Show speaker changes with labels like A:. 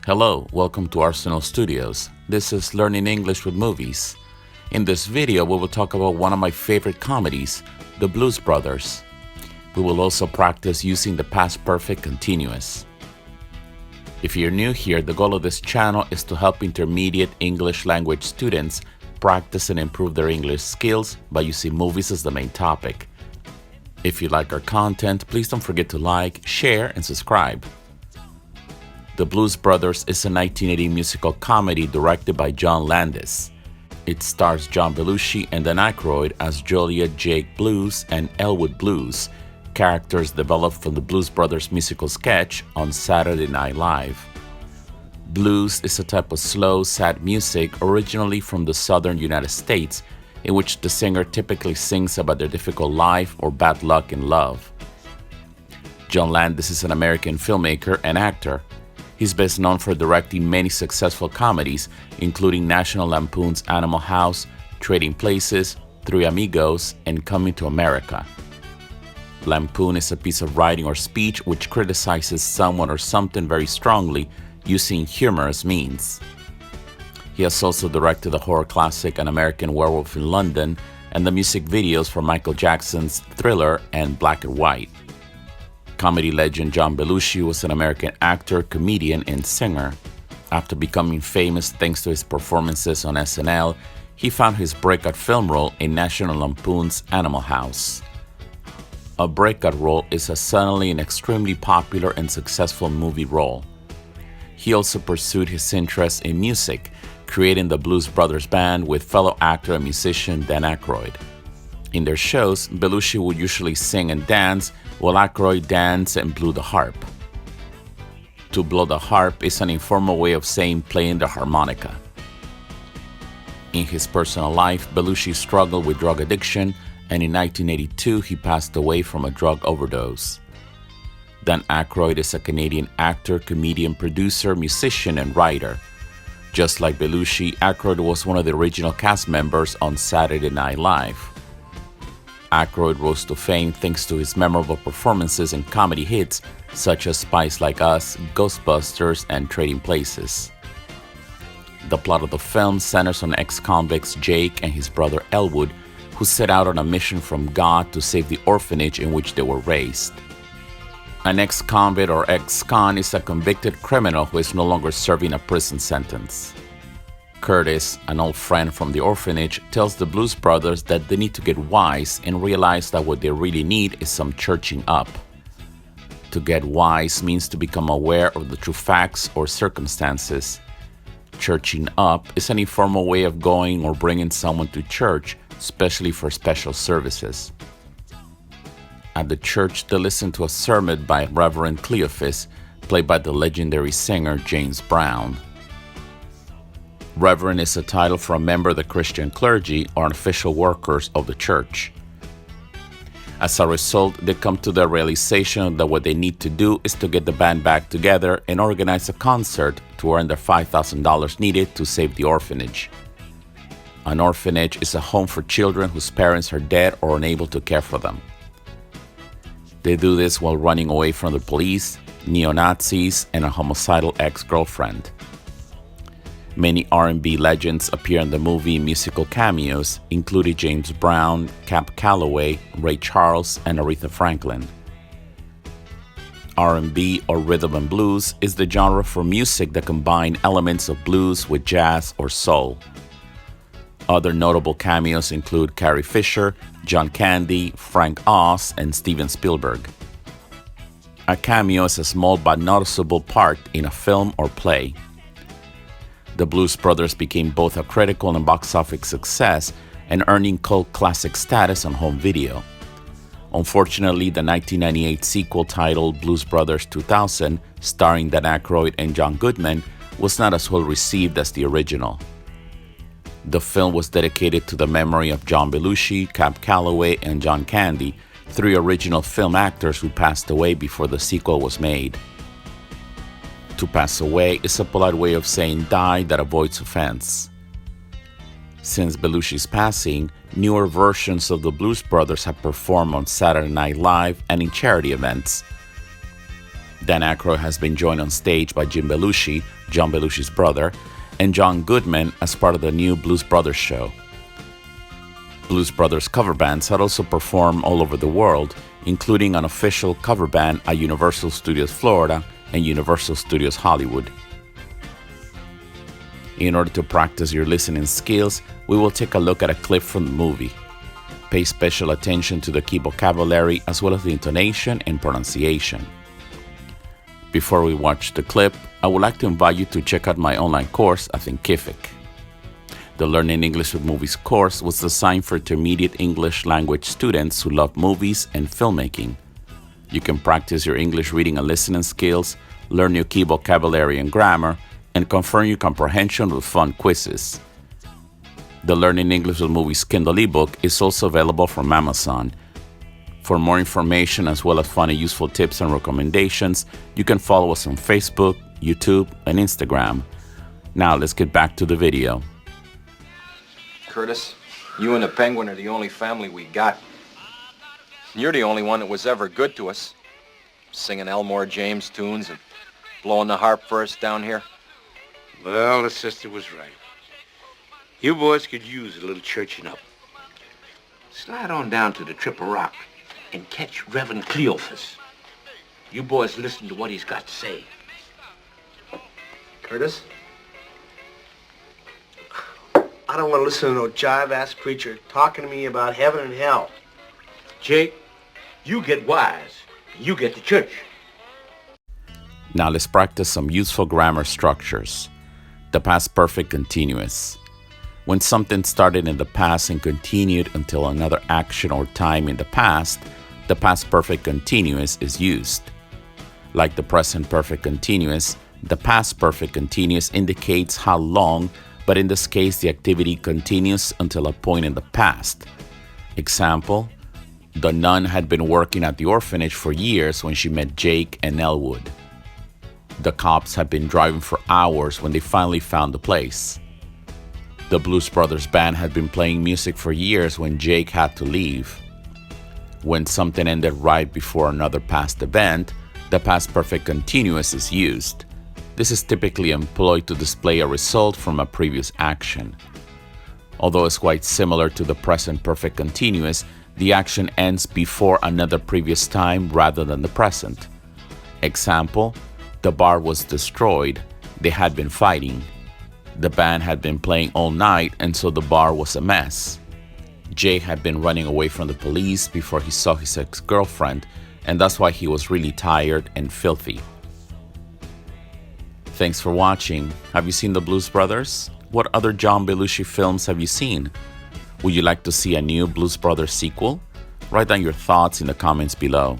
A: Hello, welcome to Arsenal Studios. This is Learning English with Movies. In this video, we will talk about one of my favorite comedies, The Blues Brothers. We will also practice using the past perfect continuous. If you're new here, the goal of this channel is to help intermediate English language students practice and improve their English skills by using movies as the main topic. If you like our content, please don't forget to like, share, and subscribe. The Blues Brothers is a 1980 musical comedy directed by John Landis. It stars John Belushi and Dan Aykroyd as Julia, Jake Blues, and Elwood Blues, characters developed from the Blues Brothers musical sketch on Saturday Night Live. Blues is a type of slow, sad music originally from the southern United States, in which the singer typically sings about their difficult life or bad luck in love. John Landis is an American filmmaker and actor. He's best known for directing many successful comedies, including National Lampoon's Animal House, Trading Places, Three Amigos, and Coming to America. Lampoon is a piece of writing or speech which criticizes someone or something very strongly using humorous means. He has also directed the horror classic An American Werewolf in London and the music videos for Michael Jackson's Thriller and Black and White. Comedy legend John Belushi was an American actor, comedian, and singer. After becoming famous thanks to his performances on SNL, he found his breakout film role in National Lampoon's Animal House. A breakout role is a suddenly and extremely popular and successful movie role. He also pursued his interest in music, creating the Blues Brothers Band with fellow actor and musician Dan Aykroyd. In their shows, Belushi would usually sing and dance, while Aykroyd danced and blew the harp. To blow the harp is an informal way of saying playing the harmonica. In his personal life, Belushi struggled with drug addiction, and in 1982 he passed away from a drug overdose. Dan Aykroyd is a Canadian actor, comedian, producer, musician, and writer. Just like Belushi, Aykroyd was one of the original cast members on Saturday Night Live. Aykroyd rose to fame thanks to his memorable performances in comedy hits such as Spies Like Us, Ghostbusters, and Trading Places. The plot of the film centers on ex-convicts Jake and his brother Elwood, who set out on a mission from God to save the orphanage in which they were raised. An ex-convict or ex-con is a convicted criminal who is no longer serving a prison sentence. Curtis, an old friend from the orphanage, tells the Blues Brothers that they need to get wise and realize that what they really need is some churching up. To get wise means to become aware of the true facts or circumstances. Churching up is an informal way of going or bringing someone to church, especially for special services. At the church, they listen to a sermon by Reverend played by the legendary singer James Brown. Reverend is a title for a member of the Christian clergy or official workers of the church. As a result, they come to the realization that what they need to do is to get the band back together and organize a concert to earn the $5,000 needed to save the orphanage. An orphanage is a home for children whose parents are dead or unable to care for them. They do this while running away from the police, neo-Nazis, and a homicidal ex-girlfriend. Many R&B legends appear in the movie in musical cameos, including James Brown, Cab Calloway, Ray Charles, and Aretha Franklin. R&B, or rhythm and blues, is the genre for music that combines elements of blues with jazz or soul. Other notable cameos include Carrie Fisher, John Candy, Frank Oz, and Steven Spielberg. A cameo is a small but noticeable part in a film or play. The Blues Brothers became both a critical and box office success and earning cult classic status on home video. Unfortunately, the 1998 sequel titled Blues Brothers 2000, starring Dan Aykroyd and John Goodman, was not as well received as the original. The film was dedicated to the memory of John Belushi, Cab Calloway, and John Candy, three original film actors who passed away before the sequel was made. To pass away is a polite way of saying die that avoids offense. Since Belushi's passing, newer versions of the Blues Brothers have performed on Saturday Night Live and in charity events. Dan Aykroyd has been joined on stage by Jim Belushi, John Belushi's brother, and John Goodman as part of the new Blues Brothers show. Blues Brothers cover bands had also performed all over the world, including an official cover band at Universal Studios Florida and Universal Studios Hollywood. In order to practice your listening skills, we will take a look at a clip from the movie. Pay special attention to the key vocabulary as well as the intonation and pronunciation. Before we watch the clip, I would like to invite you to check out my online course at Thinkific. The Learning English with Movies course was designed for intermediate English language students who love movies and filmmaking. You can practice your English reading and listening skills, learn new key vocabulary and grammar, and confirm your comprehension with fun quizzes. The Learning English with Movies Kindle ebook is also available from Amazon. For more information as well as fun and useful tips and recommendations, you can follow us on Facebook, YouTube, and Instagram. Now let's get back to the video.
B: Curtis, you and the Penguin are the only family we got. You're the only one that was ever good to us. Singing Elmore James tunes and blowing the harp for us down here.
C: Well, the sister was right. You boys could use a little churching up. Slide on down to the Triple Rock and catch Reverend Cleophas. You boys listen to what he's got to say.
B: Curtis?
D: I don't want to listen to no jive-ass preacher talking to me about heaven and hell.
C: Jake, you get wise. You get to church.
A: Now let's practice some useful grammar structures. The past perfect continuous. When something started in the past and continued until another action or time in the past perfect continuous is used. Like the present perfect continuous, the past perfect continuous indicates how long, but in this case the activity continues until a point in the past. Example, the nun had been working at the orphanage for years when she met Jake and Elwood. The cops had been driving for hours when they finally found the place. The Blues Brothers band had been playing music for years when Jake had to leave. When something ended right before another past event, the past perfect continuous is used. This is typically employed to display a result from a previous action. Although it's quite similar to the present perfect continuous, the action ends before another previous time rather than the present. Example, the bar was destroyed. They had been fighting. The band had been playing all night and so the bar was a mess. Jay had been running away from the police before he saw his ex-girlfriend, and that's why he was really tired and filthy. Thanks for watching. Have you seen the Blues Brothers? What other John Belushi films have you seen? Would you like to see a new Blues Brothers sequel? Write down your thoughts in the comments below.